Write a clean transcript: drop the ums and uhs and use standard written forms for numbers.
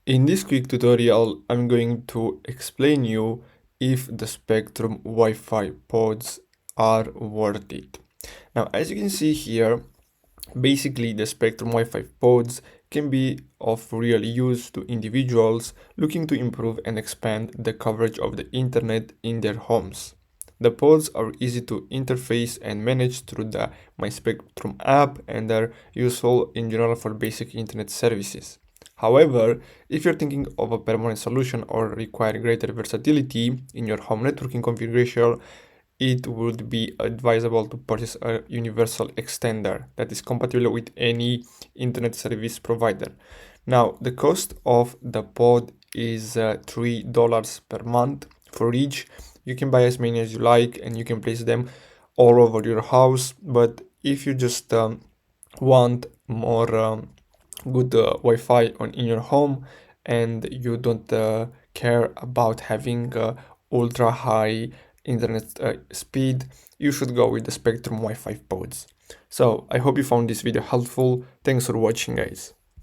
In this quick tutorial, I'm going to explain you if the Spectrum Wi-Fi pods are worth it. Now, as you can see here, basically the Spectrum Wi-Fi pods can be of real use to individuals looking to improve and expand the coverage of the internet in their homes. The pods are easy to interface and manage through the My Spectrum app and are useful in general for basic internet services. However, if you're thinking of a permanent solution or require greater versatility in your home networking configuration, it would be advisable to purchase a universal extender that is compatible with any internet service provider. Now, the cost of the pod is $3 per month for each. You can buy as many as you like and you can place them all over your house. But if you just want more good Wi-Fi in your home and you don't care about having ultra high internet speed, you should go with the Spectrum Wi-Fi pods. So I hope you found this video helpful. Thanks for watching, guys.